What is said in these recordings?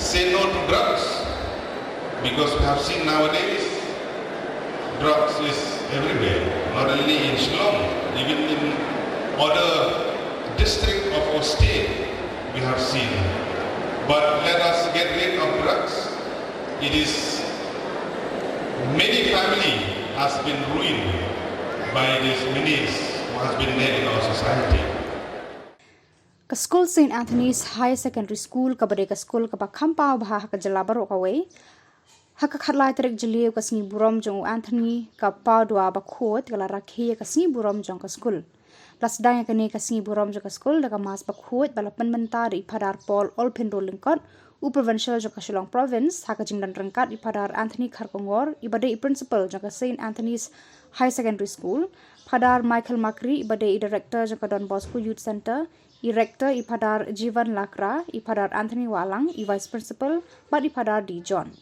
say no to drugs, because we have seen nowadays drugs is everywhere, not only in Shillong, even in other districts of our state we have seen. But let us get rid of drugs. It is many family has been ruined by these menace who has been there in our society. Ka school St. Anthony's High Secondary School ka bade ka school ka pakhampau bah ka jala baro ka we haka khatlai trek jeliu ka SNGIBUROM jong Anthony ka pau dua ba khot ka la rakhi ka SNGIBUROM jong ka school plus dang ka ne ka SNGIBUROM jong ka school da ka mas ba khot bala penmentar i phadar Paul Olpen Rolingkot u provincial jong ka Shillong province haka jingdan rangkat i phadar Anthony Kharkongor i bade i principal jong ka St. Anthony's High Secondary School phadar Michael Makri i bade i director jong ka Don Bosco Youth Center i rector i phadar Jivan Lakra i phadar Anthony Walang i vice principal but i phadar D John.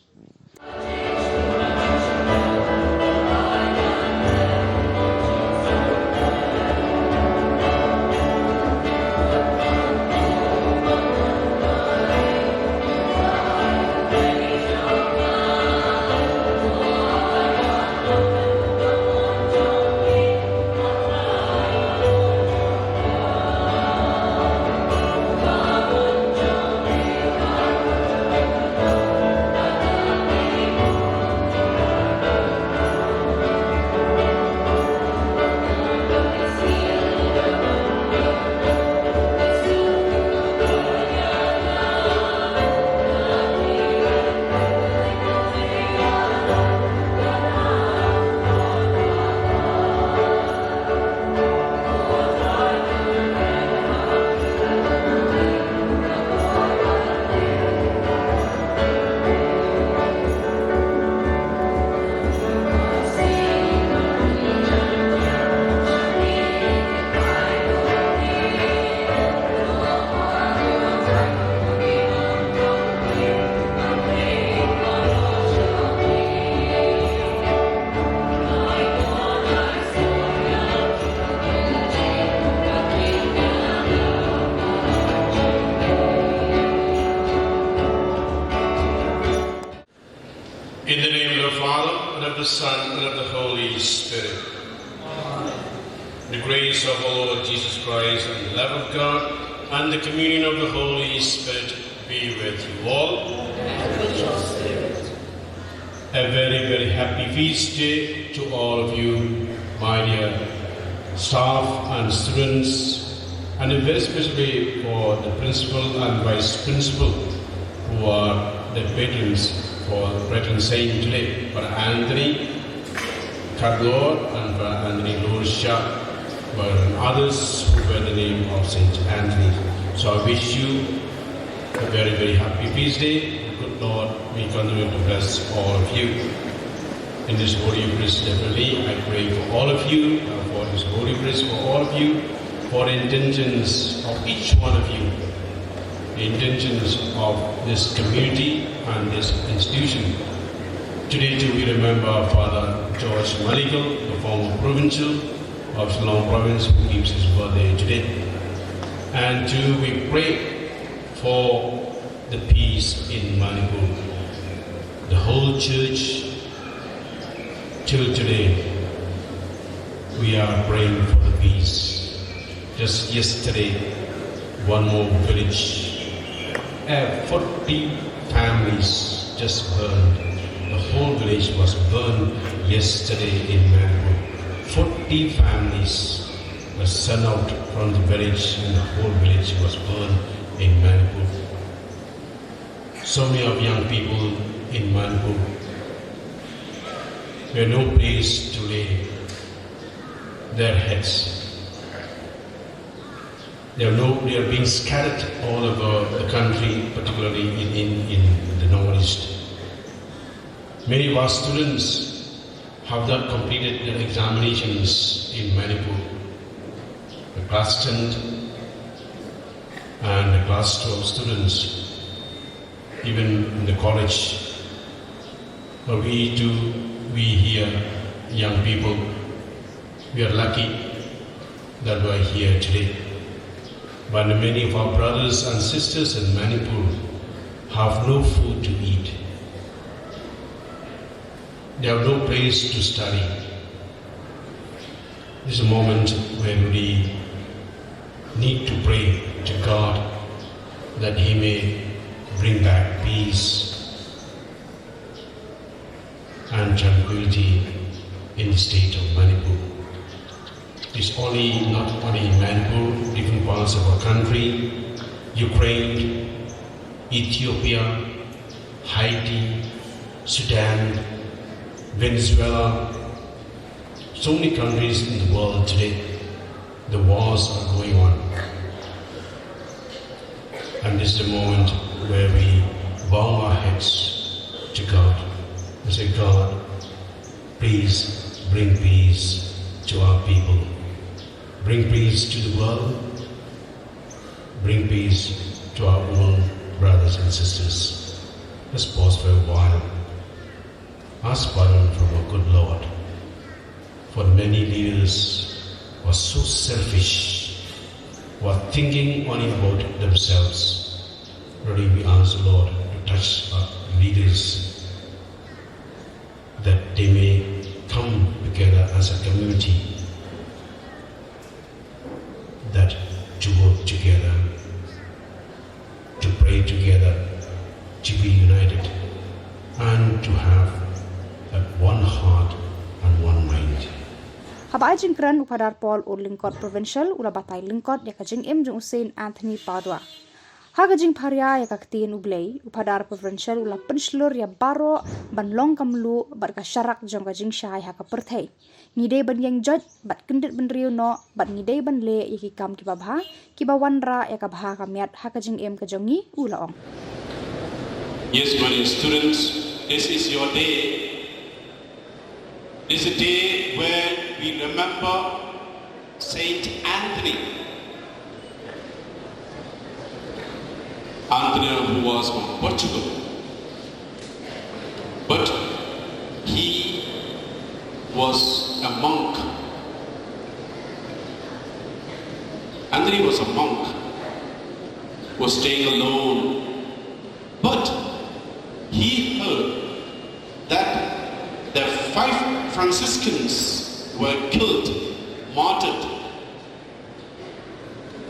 In the name of the Father, and of the Son, and of the Holy Spirit. The grace of our Lord Jesus Christ, and the love of God, and the communion of the Holy Spirit be with you all. And with your spirit. A very, very happy feast day to all of you, my dear staff and students, and very especially for the principal and vice principal, who are the patrons for patron saint today, for Anthony Kardor and for Anthony Lorsha, for others who bear the name of Saint Anthony. So I wish you a very, very happy feast day. Good Lord, we continue to bless all of you. In this Holy Eucharist, definitely, I pray for all of you, for this Holy Eucharist, for all of you, for the intentions of each one of you, the intentions of this community and this institution. Today too we remember Father George Malikal, the former provincial of Shillong province, who keeps his birthday today. And too we pray for the peace in Manipur. The whole church till today we are praying for the peace. Just yesterday, one more village, 40 families just burned. The whole village was burned yesterday in Manipur. 40 families were sent out from the village, and the whole village was burned in Manipur. So many of young people in Manipur were no place to lay their heads. They are being scattered all over the country, particularly in the northeast. Many of our students have not completed their examinations in Manipur. The class 10 and the class 12 students, even in the college. But we here, young people, we are lucky that we are here today. But many of our brothers and sisters in Manipur have no food to eat. They have no place to study. This is a moment where we need to pray to God that He may bring back peace and tranquility in the state of Manipur. It's not only Manipur, different parts of our country, Ukraine, Ethiopia, Haiti, Sudan, Venezuela, so many countries in the world today, the wars are going on. And this is the moment where we bow our heads to God and say, God, please bring peace to our people. Bring peace to the world. Bring peace to our own brothers and sisters. Let's pause for a while. Ask pardon from our good Lord for many leaders who are so selfish, who are thinking only about themselves. Really, we ask the Lord to touch our leaders that they may come together as a community, that to work together, to pray together, to be united, and to have one heart and one mind. Habai jingkran upadar Paul or Lingkot Provincial ula batai Lingkot ya kajing jung Usain Anthony Padua. Haga jing paria ya kaktiin ublei upadar Provincial ula penslur ya baro ban long kamlu bat ka syarak jong kajing syai haka perthai. Ngidei ban yang joj bat kendit ban riu no bat ngidei ban le ya kam kibabha kibawanra ya kabha kamiat haka jing kajongi ula ong. Yes, my students, this is your day. This is a day where we remember Saint Anthony. Anthony, who was from Portugal, but he was a monk. Anthony was a monk, was staying alone, but he heard that the 5 Franciscans were killed, martyred.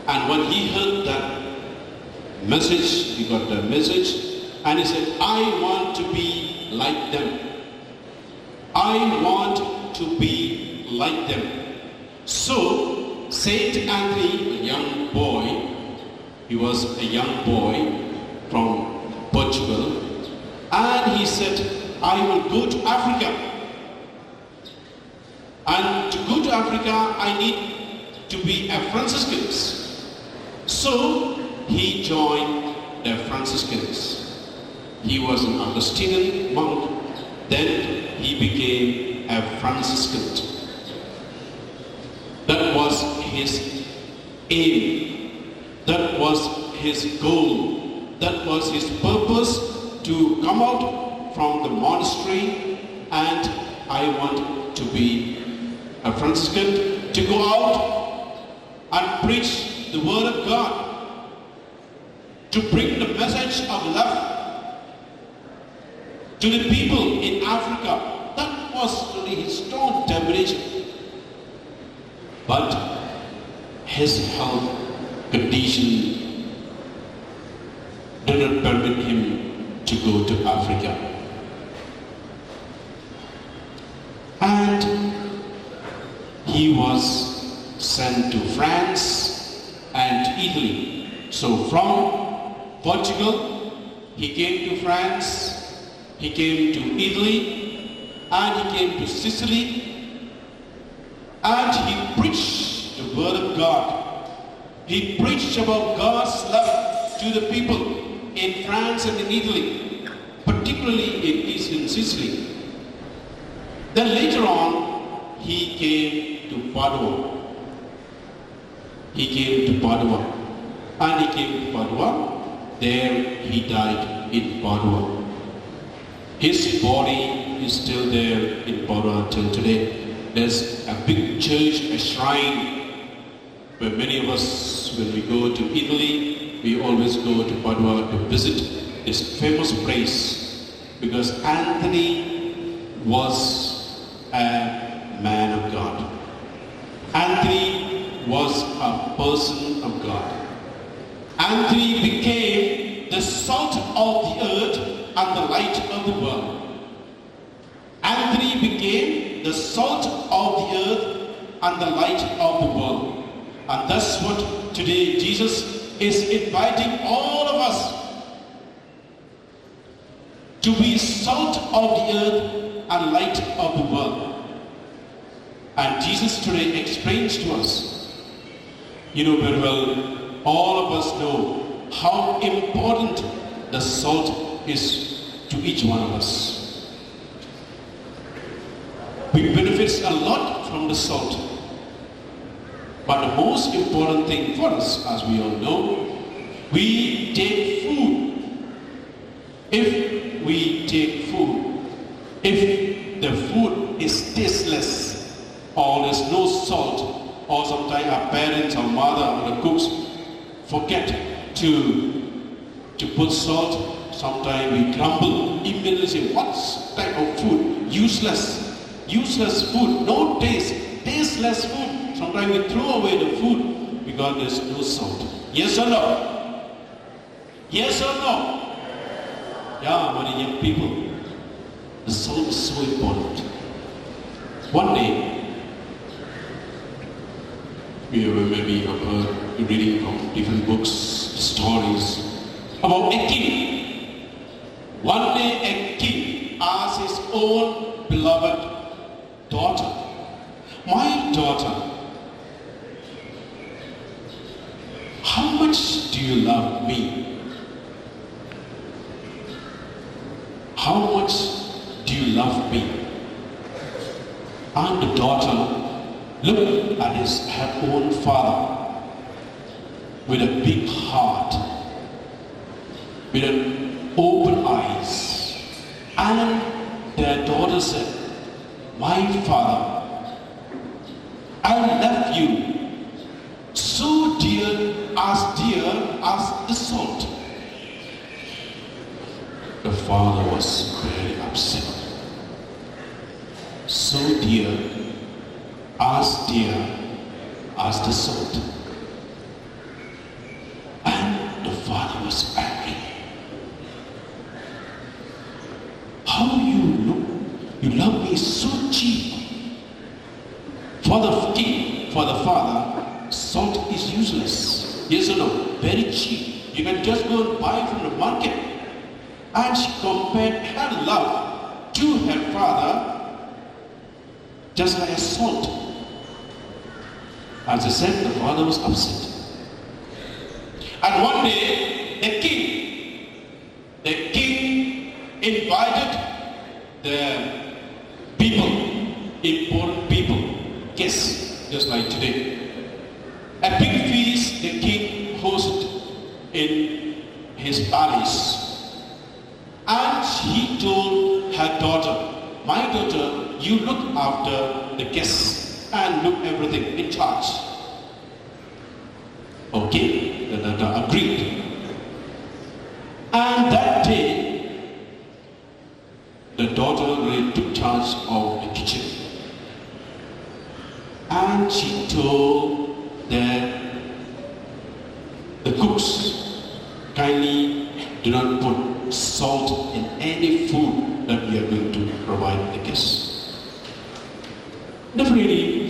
And when he heard that message, he got the message, and he said, I want to be like them. I want to be like them. So, Saint Anthony, a young boy, he was a young boy from Portugal, and he said, I will go to Africa. And to go to Africa, I need to be a Franciscan. So he joined the Franciscans. He was an Augustinian monk. Then he became a Franciscan. That was his aim. That was his goal. That was his purpose, to come out from the monastery, and I want to be a Franciscan, to go out and preach the word of God, to bring the message of love to the people in Africa. That was really his strong determination. But his health condition did not permit him to go to Africa. And he was sent to France and Italy. So from Portugal, he came to France, he came to Italy, and he came to Sicily, and he preached the word of God. He preached about God's love to the people in France and in Italy, particularly in eastern Sicily. Then later on, he came to Padua. He came to Padua. And he came to Padua. There he died in Padua. His body is still there in Padua till today. There's a big church, a shrine, where many of us, when we go to Italy, we always go to Padua to visit this famous place because Anthony was a man of God. Anthony was a person of God. Anthony became the salt of the earth and the light of the world. Anthony became the salt of the earth and the light of the world. And that's what today Jesus is inviting all of us to be salt of the earth and light of the world. And Jesus today explains to us, you know very well, all of us know how important the salt is to each one of us. We benefit a lot from the salt. But the most important thing for us, as we all know, we take food. If we take food, if the food is tasteless, or there's no salt, or sometimes our parents or mother or the cooks forget to put salt, sometimes we grumble, immediately say, what type of food? Useless food, no taste, tasteless food. Sometimes we throw away the food because there's no salt. Yes or no? Yes or no? Yeah, many young people, the salt is so important. One day, we maybe have heard reading from different books, stories about a king. One day a king asked his own beloved daughter, my daughter, how much do you love me? How much do you love me? And the daughter looked at her own father with a big heart, with an open eyes. And their daughter said, my father, I love you so dear as the salt. The father was very upset. So dear as the salt. And the father was angry. How you love me so cheap? For the king, for the father, salt is useless. Yes or no? Very cheap. You can just go and buy from the market. And she compared her love to her father just like a salt. As I said, the father was upset. And one day, the king invited the people, important people, guests, just like today. A big feast the king hosted in his palace. And he told her daughter, my daughter, you look after the guests and look everything in charge. Okay, the daughter agreed. And that day, the daughter really took charge of the kitchen. And she told the cooks, kindly do not put salt in any food that we are going to provide the guests. Definitely,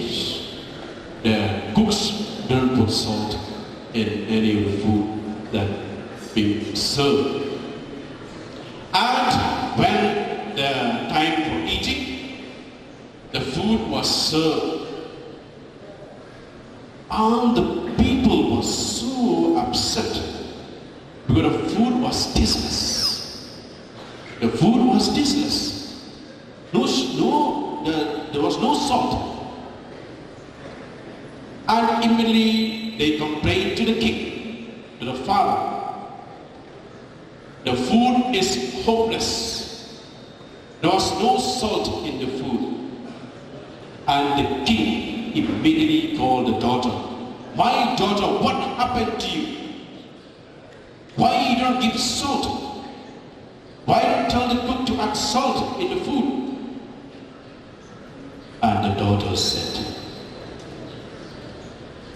the cooks don't put salt in any of the food that being served. And when the time for eating, the food was served. And the people were so upset because the food was tasteless. The food was tasteless. There was no salt. And immediately they complained to the king, to the father. The food is hopeless. There was no salt in the food. And the king immediately called the daughter. My daughter, what happened to you? Why you don't give salt? add salt in the food. And the daughter said,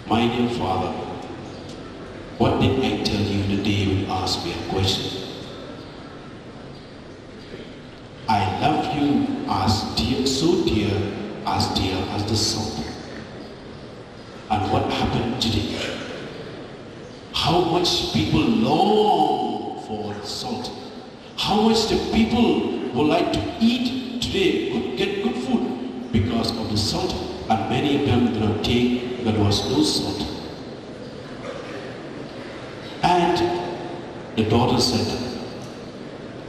my dear father, what did I tell you the day you asked me a question? I love you as dear, so dear as the salt. And what happened today? How much people long for salt. How much the people would like to eat today, could get good food because of the salt. And many of them did not take, there was no salt. And the daughter said,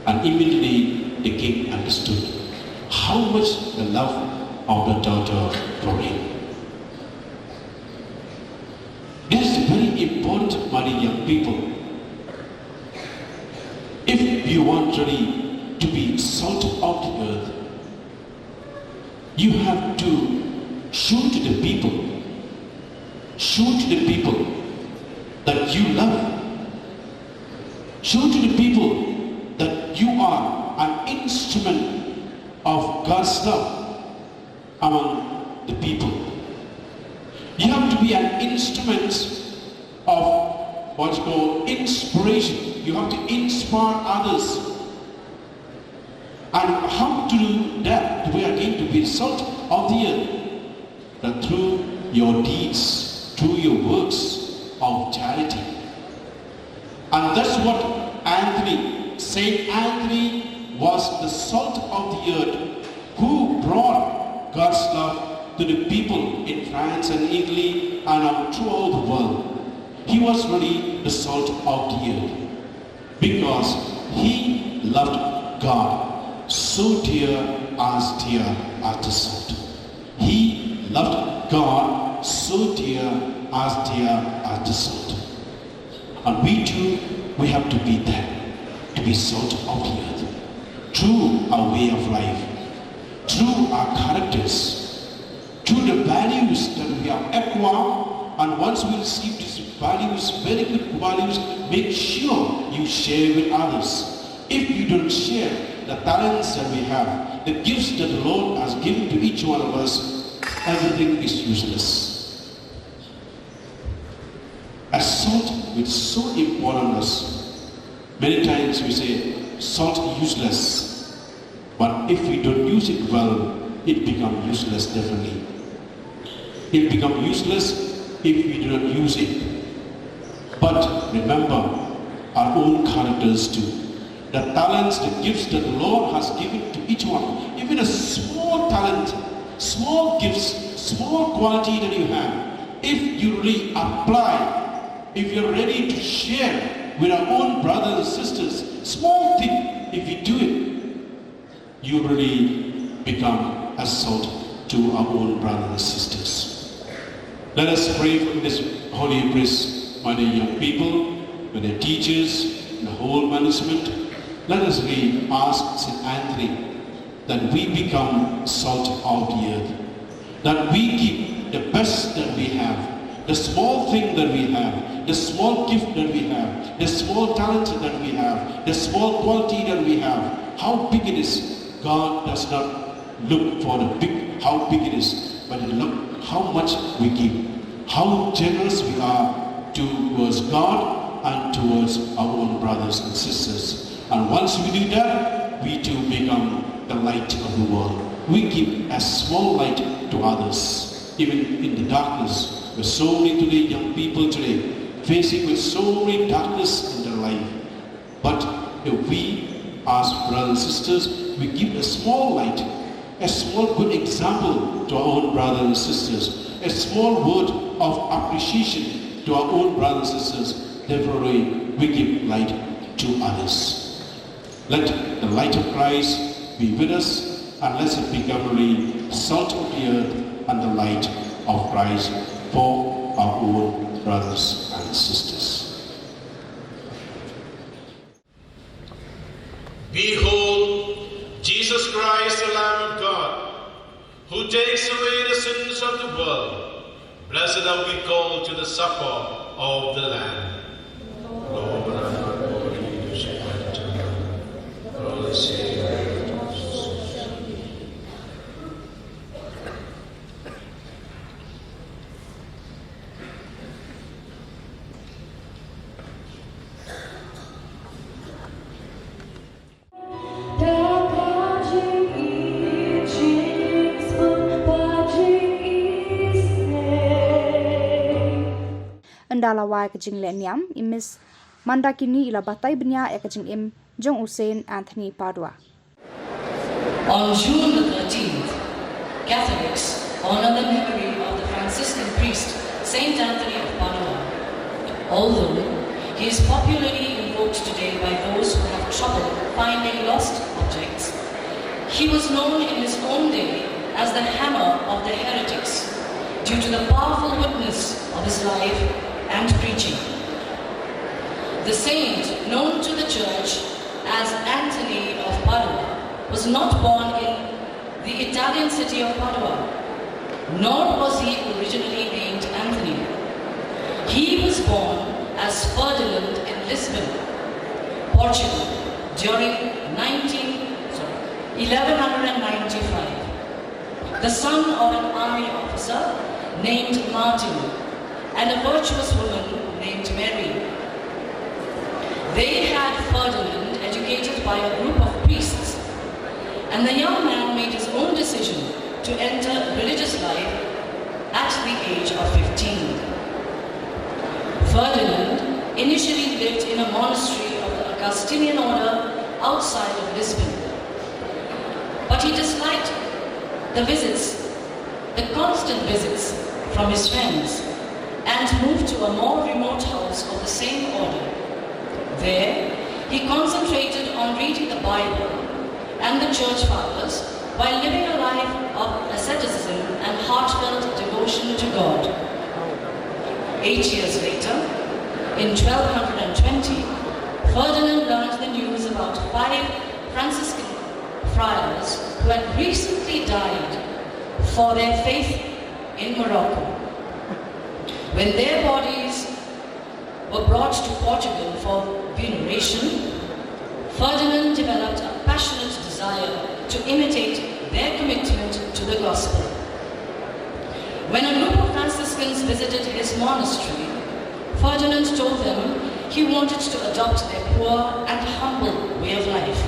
and immediately the king understood how much the love of the daughter for him. This is very important, my young people. If you want really to be salt of the earth, you have to show to the people that you love. Show to the people that you are an instrument of God's love among the people. You have to be an instrument of what's called inspiration. You have to inspire others. And how to do that? We are going to be salt of the earth. That through your deeds, through your works of charity. And that's what Saint Anthony was the salt of the earth who brought God's love to the people in France and Italy and throughout the world. He was really the salt of the earth because he loved God so dear as the salt. He loved God so dear as the salt. And we too, we have to be there, to be salt of the earth. Through our way of life, through our characters, through the values that we have acquired. And once we receive these values, very good values, make sure you share with others. If you don't share the talents that we have, the gifts that the Lord has given to each one of us, everything is useless. As salt is so important to us. Many times we say salt useless, but if we don't use it well, it becomes useless definitely. It becomes useless if we do not use it. But remember our own characters too. The talents, the gifts that the Lord has given to each one. Even a small talent, small gifts, small quality that you have. If you really apply, if you're ready to share with our own brothers and sisters, small thing, if you do it, you really become a salt to our own brothers and sisters. Let us pray for this holy Eucharist, my dear young people, with the teachers, the whole management. Let us really ask St. Anthony that we become salt of the earth, that we give the best that we have, the small thing that we have, the small gift that we have, the small talent that we have, the small quality that we have, how big it is. God does not look for the big, how big it is, but look how much we give, how generous we are towards God and towards our own brothers and sisters. And once we do that, we too become the light of the world. We give a small light to others, even in the darkness. With so many today, young people today, facing with so many darkness in their life. But if we, as brothers and sisters, we give a small light, a small good example to our own brothers and sisters, a small word of appreciation to our own brothers and sisters, therefore we give light to others. Let the light of Christ be with us, and let it become really salt of the earth and the light of Christ for our own brothers and sisters. Behold, Jesus Christ, the Lamb of God, who takes away the sins of the world. Blessed are we called to the supper of the Lamb. Lord, I am not worthy to enter for the sake of pendalawai ke jing leniam imis mandakini ila batai benya e ke jing im Jong Saint Anthony Padua. On June the 13th, Catholics honor the memory of the Franciscan priest Saint Anthony of Padua. Although he is popularly invoked today by those who have trouble finding lost objects, he was known in his own day as the hammer of the heretics due to the powerful witness of his life and preaching. The saint, known to the church as Anthony of Padua, was not born in the Italian city of Padua, nor was he originally named Anthony. He was born as Ferdinand in Lisbon, Portugal, during 1195. The son of an army officer named Martin and a virtuous woman named Mary. They had Ferdinand educated by a group of priests, and the young man made his own decision to enter religious life at the age of 15. Ferdinand initially lived in a monastery of the Augustinian order outside of Lisbon, but he disliked the constant visits from his friends, and moved to a more remote house of the same order. There, he concentrated on reading the Bible and the church fathers while living a life of asceticism and heartfelt devotion to God. 8 years later, in 1220, Ferdinand learned the news about 5 Franciscan friars who had recently died for their faith in Morocco. When their bodies were brought to Portugal for veneration, Ferdinand developed a passionate desire to imitate their commitment to the gospel. When a group of Franciscans visited his monastery, Ferdinand told them he wanted to adopt their poor and humble way of life.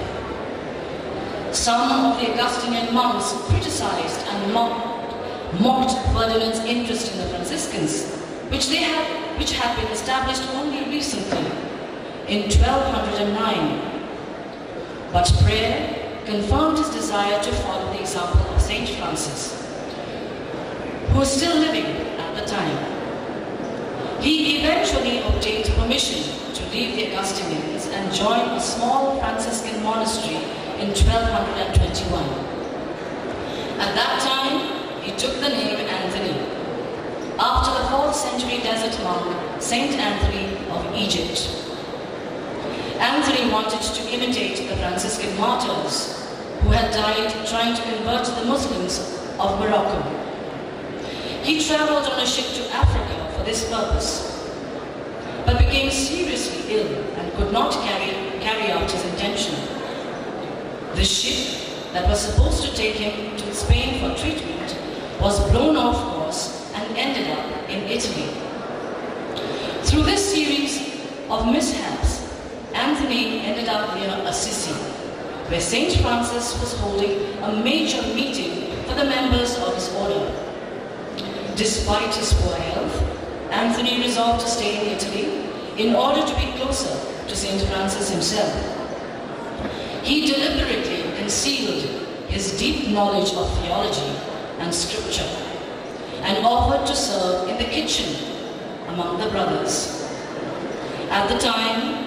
Some of the Augustinian monks criticized and mocked Ferdinand's interest in the Franciscans, which had been established only recently, in 1209. But prayer confirmed his desire to follow the example of Saint Francis, who was still living at the time. He eventually obtained permission to leave the Augustinians and join a small Franciscan monastery in 1221. At that time, he took the name Anthony, after the 4th century desert monk Saint Anthony of Egypt. Anthony wanted to imitate the Franciscan martyrs who had died trying to convert the Muslims of Morocco. He traveled on a ship to Africa for this purpose, but became seriously ill and could not carry out his intention. The ship that was supposed to take him to Spain for treatment was blown off course and ended up in Italy. Through this series of mishaps, Anthony ended up near Assisi, where Saint Francis was holding a major meeting for the members of his order. Despite his poor health, Anthony resolved to stay in Italy in order to be closer to Saint Francis himself. He deliberately concealed his deep knowledge of theology and scripture and offered to serve in the kitchen among the brothers. At the time,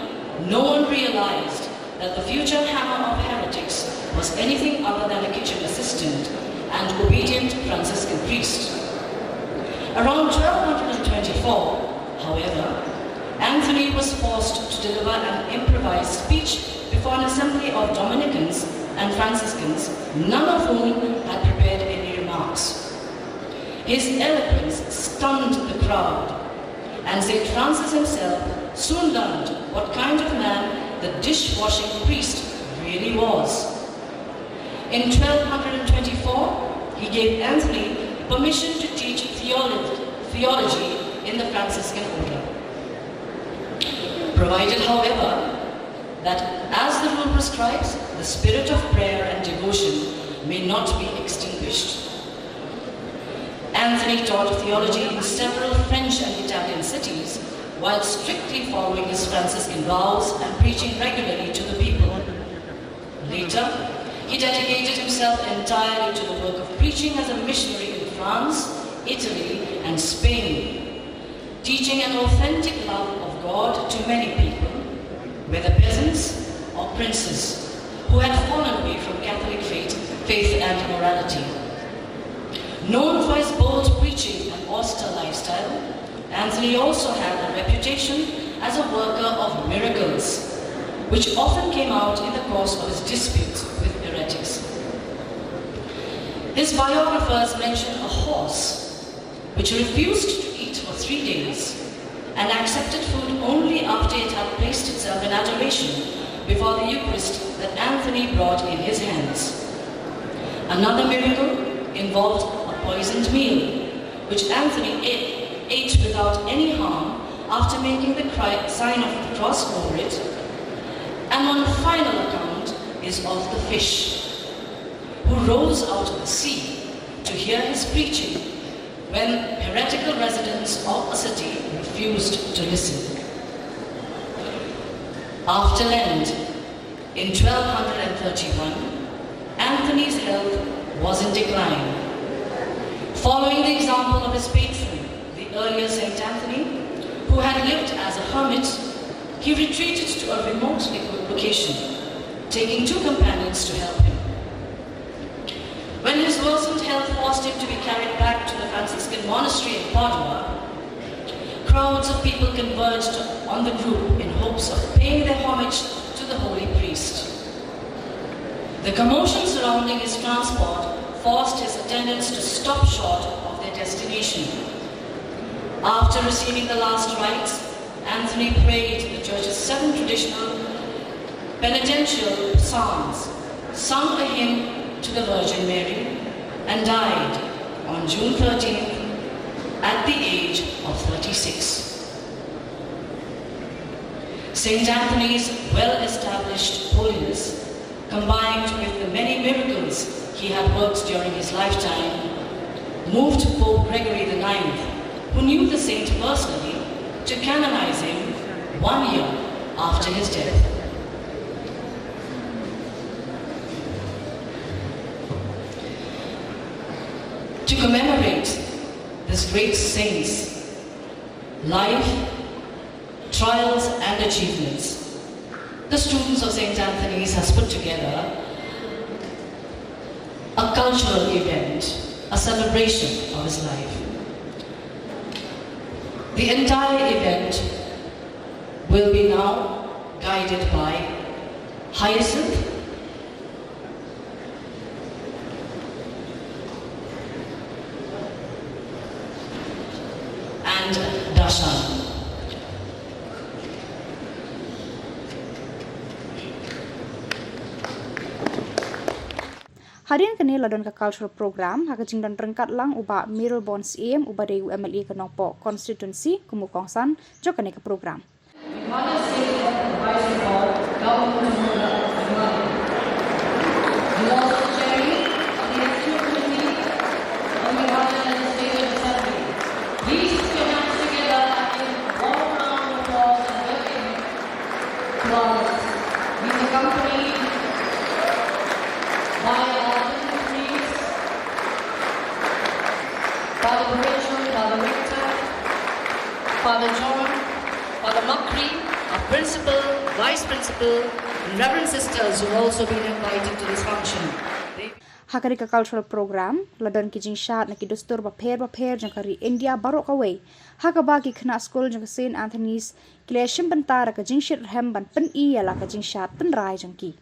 no one realized that the future hammer of heretics was anything other than a kitchen assistant and obedient Franciscan priest. Around 1224, however, Anthony was forced to deliver an improvised speech before an assembly of Dominicans and Franciscans, none of whom had prepared any remarks. His eloquence stunned the crowd, and St. Francis himself soon learned what kind of man the dishwashing priest really was. In 1224, he gave Anthony permission to teach theology in the Franciscan order, provided, however, that as the rule prescribes, the spirit of prayer and devotion may not be extinguished. Anthony taught theology in several French and Italian cities while strictly following his Franciscan vows and preaching regularly to the people. Later, he dedicated himself entirely to the work of preaching as a missionary in France, Italy, and Spain, teaching an authentic love of God to many people, whether peasants or princes, who had fallen away from Catholic faith and morality. Known for his bold preaching and austere lifestyle, Anthony also had a reputation as a worker of miracles, which often came out in the course of his disputes with heretics. His biographers mention a horse which refused to eat for 3 days and accepted food only after it had placed itself in adoration before the Eucharist that Anthony brought in his hands. Another miracle involved a poisoned meal, which Anthony ate without any harm after making the sign of the cross over it. And one final account is of the fish, who rose out of the sea to hear his preaching when heretical residents of the city refused to listen. After Lent, in 1231, Anthony's health was in decline. Following the example of his patron, the earlier Saint Anthony, who had lived as a hermit, he retreated to a remote location, taking 2 companions to help him. When his worsened health forced him to be carried back to the Franciscan monastery in Padua, crowds of people converged on the group in hopes of paying their homage to the holy priest. The commotion surrounding his transport forced his attendants to stop short of their destination. After receiving the last rites, Anthony prayed the church's 7 traditional penitential psalms, sung a hymn to the Virgin Mary, and died on June 13th at the age of 36. Saint Anthony's well-established holiness, combined with the many miracles he had worked during his lifetime, moved Pope Gregory IX, who knew the saint personally, to canonize him 1 year after his death. To commemorate this great saint's life, trials, and achievements, the students of St. Anthony's has put together a cultural event, a celebration of his life. The entire event will be now guided by Hyacinth, and Dashan. Hadirin kini ladon ke cultural program hak jingdan rengkat lang uba Mirror Bonds EM uba DU MLE ke Nongpoh constituency kumukongsan jok kini ke program. Meghalaya State Advisory Board, Government of Meghalaya. And also Chairman of the Executive Committee of Meghalaya Legislative Assembly. Please put your hands together in one round of applause and welcome to us. He's accompanied by our dignitaries, Father Rachel, Father Victor, Father John, Father Makri, our principal, vice principal, and reverend sisters who have also been invited to this function. Hakari ke cultural program ladon ki jing shat na ki dustur bapher jangkari India barok away hakaba ki Khynnah Skul jang St. Anthony's kleshim bentar ke jing shit hem ban pen I ala ke jing shat pen rai JONGKI.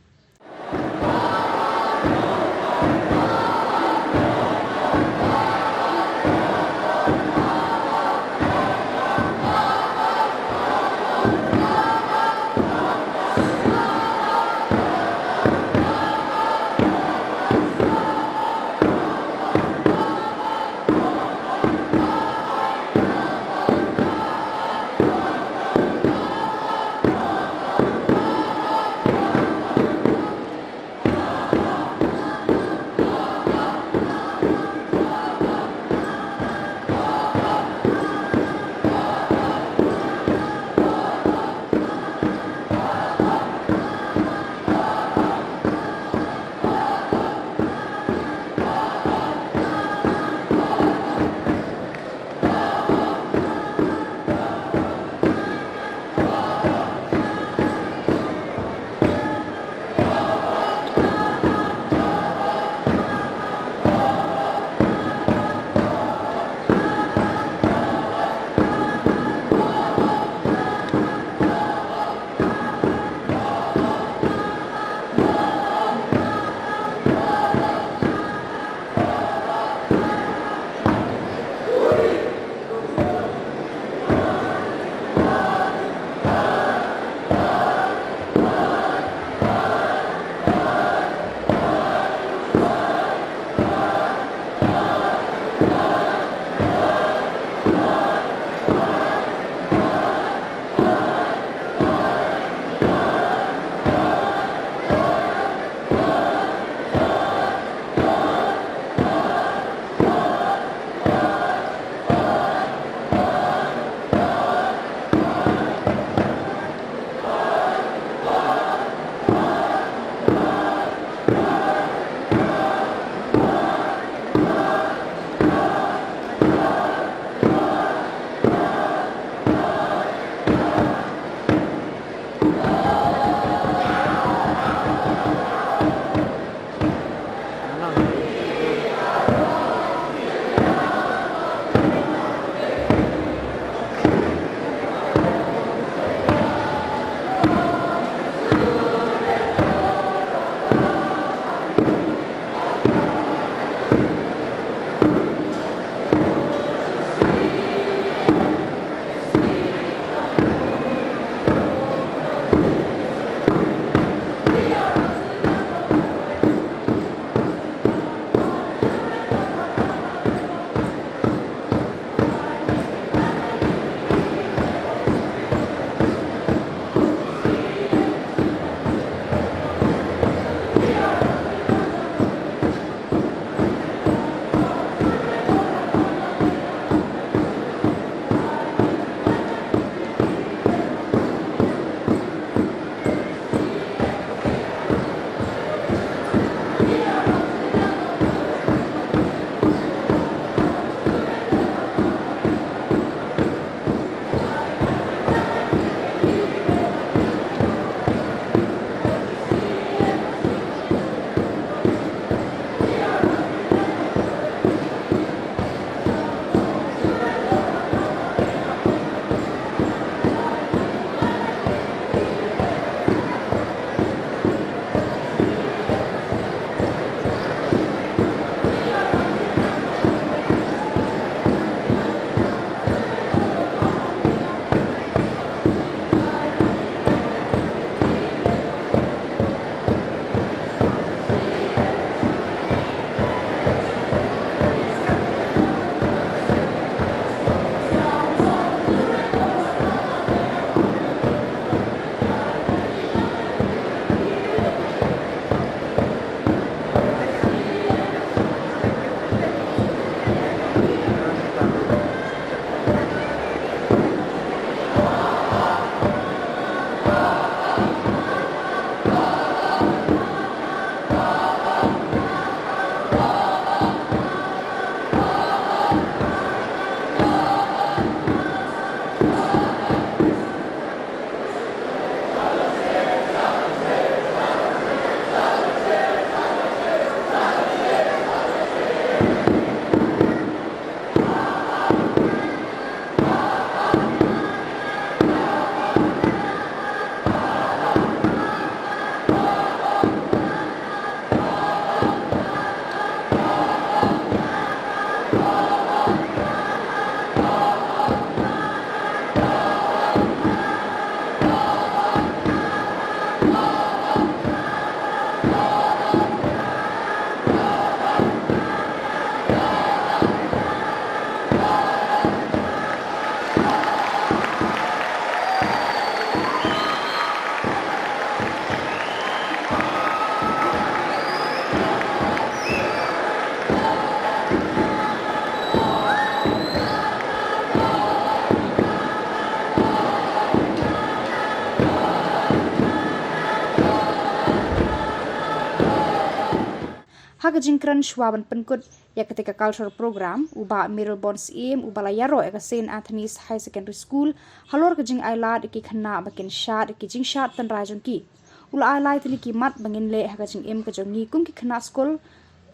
Haga jingkran shwaban penkut ya ketika cultural program uba Mirror Bonds im uba layaro ya St. Anthony's High Secondary School halor ke jing ailad ki Khynnah bakin shat ki jing shat tan rajon ki ula Lai Tylli ki mat bangin le haga jing im ke jongi kum ki Khynnah Skul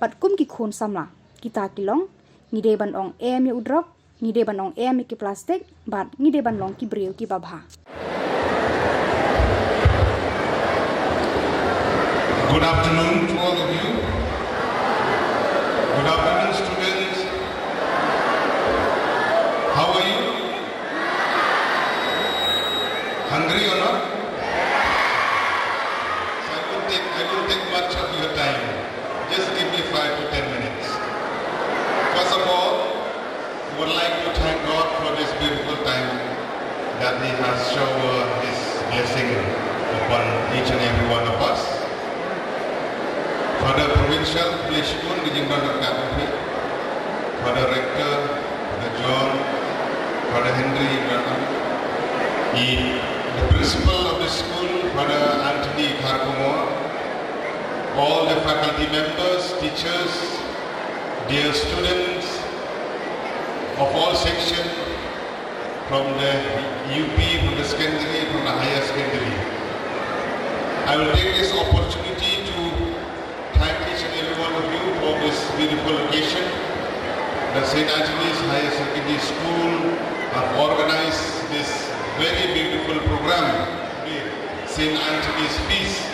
pat kum ki khon samla kita kilong ngide ban ong em ya udrok ngide ban ong em ki plastik bat ngide ban long ki breu ki babha. Good afternoon to all of you. Good afternoon, students. How are you? Hungry or not? So I won't take much of your time. Just give me 5 to 10 minutes. First of all, I would like to thank God for this beautiful time that He has showered His blessing upon each and every one of us. Pada provincial Shillong di Jingbam Mynsiem, pada rector, pada John, pada Henry, the principal of the school, pada Anthony Karkomo, all the faculty members, teachers, dear students of all sections, from the UP, from the secondary, from the higher secondary. I will take this opportunity to thank each and every one of you for this beautiful occasion. The St. Anthony's Higher Secondary School have organized this very beautiful program, St. Anthony's Feast,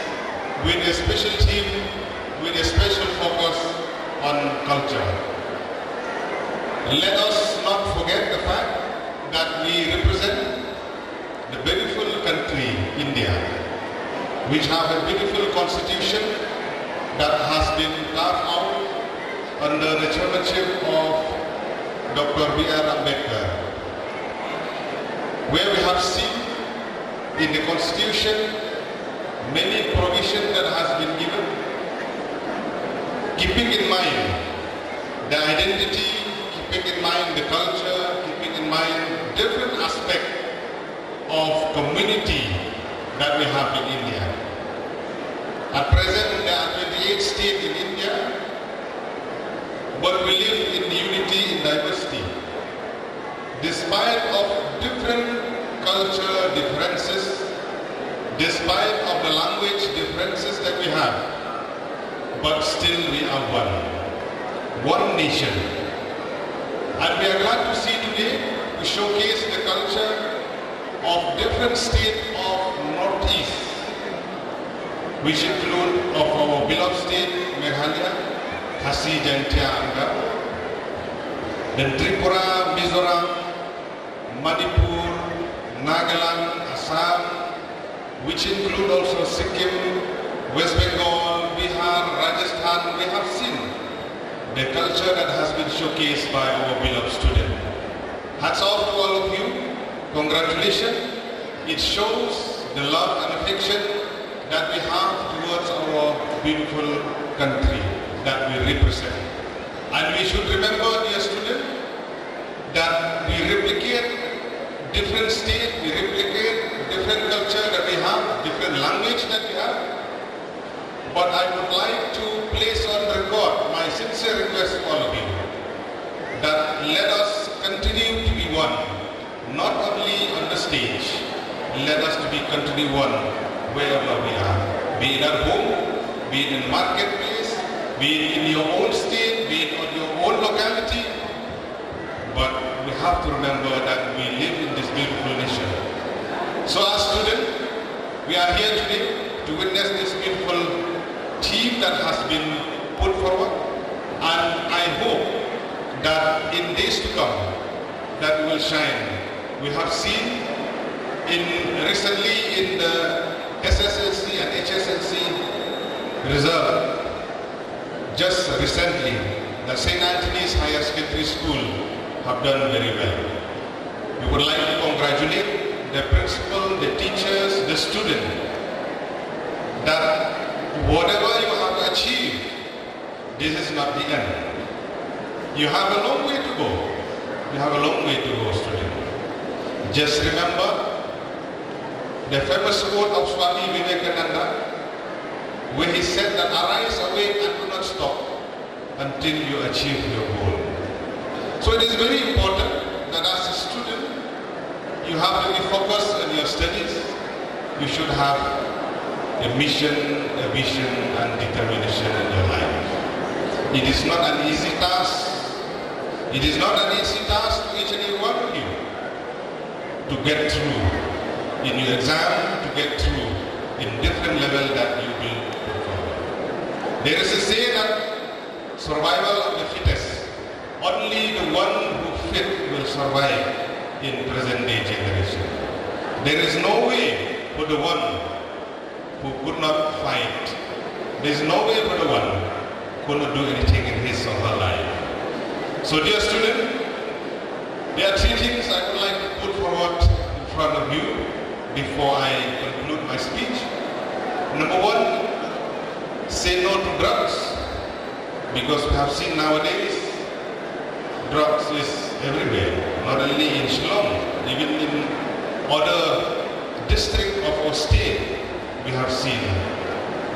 with a special theme, with a special focus on culture. Let us not forget the fact that we represent the beautiful country, India, which have a beautiful constitution that has been carved out under the chairmanship of Dr. B.R. Ambedkar, where we have seen in the constitution many provisions that has been given, keeping in mind the identity, keeping in mind the culture, keeping in mind different aspects of community that we have in India. At present, there are 28 states in India, but we live in unity, in diversity. Despite of different culture differences, despite of the language differences that we have, but still we are one nation. And we are glad to see today to showcase the culture of different states of Northeast, which include of our beloved state, Meghalaya, Khasinews, then Tripura, Mizoram, Manipur, Nagaland, Assam, which include also Sikkim, West Bengal, Bihar, Rajasthan. We have seen the culture that has been showcased by our beloved students. Hats off to all of you. Congratulations. It shows the love and affection that we have towards our beautiful country that we represent. And we should remember, dear students, that we replicate different states, we replicate different culture that we have, different language that we have. But I would like to place on record my sincere request to all of you that let us continue to be one, not only on the stage, let us to be continue one wherever we are, be it at home, be it in marketplace, be it in your own state, be it on your own locality. But we have to remember that we live in this beautiful nation. So as students, we are here today to witness this beautiful theme that has been put forward. And I hope that in days to come, that we will shine. We have seen recently in the SSLC and HSLC result, just recently, the St. Anthony's Higher Secondary School have done very well. We would like to congratulate the principal, the teachers, the students, that whatever you have achieved, this is not the end. You have a long way to go. You have a long way to go, students. Just remember the famous quote of Swami Vivekananda, when he said that arise, awake and do not stop. until you achieve your goal. So it is very important that as a student, you have to be focused on your studies. You should have a mission, a vision, and determination in your life. It is not an easy task. It is not an easy task to each and every one of you to get through in your exam, to get through in different level that you will perform. There is a saying that survival of the fittest. Only the one who fit will survive in present day generation. There is no way for the one who could not fight. There is no way for the one who could not do anything in his or her life. So dear student, there are three things I would like to put forward in front of you before I conclude my speech. Number one, say no to drugs, because we have seen nowadays drugs is everywhere, not only in Shillong, even in other districts of our state we have seen.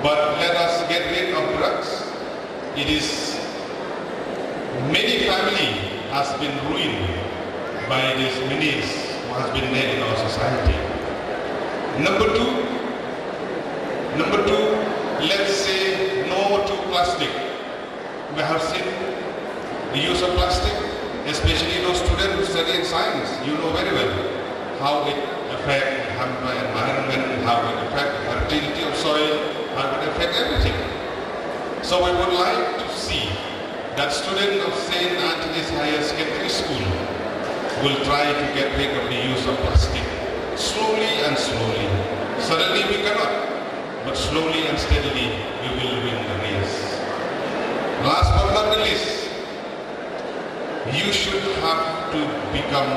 But let us get rid of drugs. It is many family has been ruined by these menace who has been there in our society. Number two, let's say no to plastic. We have seen the use of plastic, especially those students who study in science. You know very well how it affects the environment, how it affects the fertility of soil, how it affects everything. So we would like to see that students of St. Anthony's Higher Secondary School will try to get rid of the use of plastic slowly and slowly. Suddenly we cannot, but slowly and steadily we will win the race. Last but not the least, you should have to become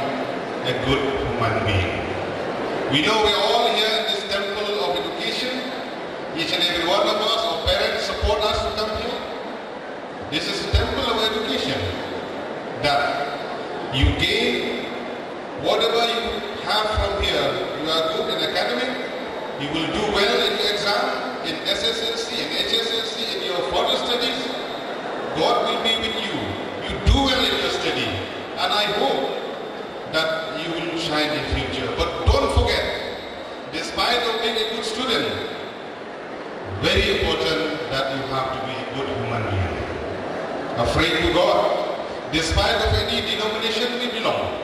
a good human being. We know we are all here in this temple of education. Each and every one of us, our parents support us to come here. This is a temple of education, that you gain whatever you have from here. You are good in academic, you will do well in your exam, in SSLC, in HSLC, in your further studies. God will be with you. You do well in your study, and I hope that you will shine in future. But don't forget, despite of being a good student, very important that you have to be a good human being. Afraid to God, despite of any denomination we belong,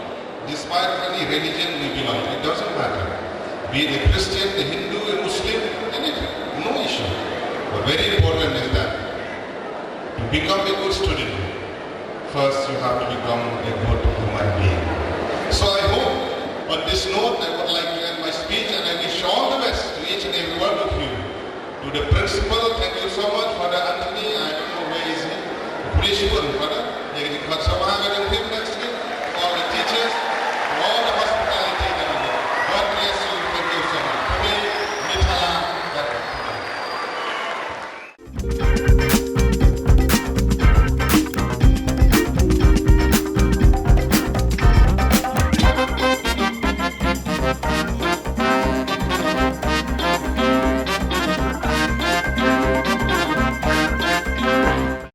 despite of any religion we belong, it doesn't matter. Be it a Christian, a Hindu, a Muslim, anything, no issue. But very important is that to become a good student, first you have to become a good human being. So I hope, on this note, I would like to end my speech, and I wish all the best to each and every one of you. To the principal, thank you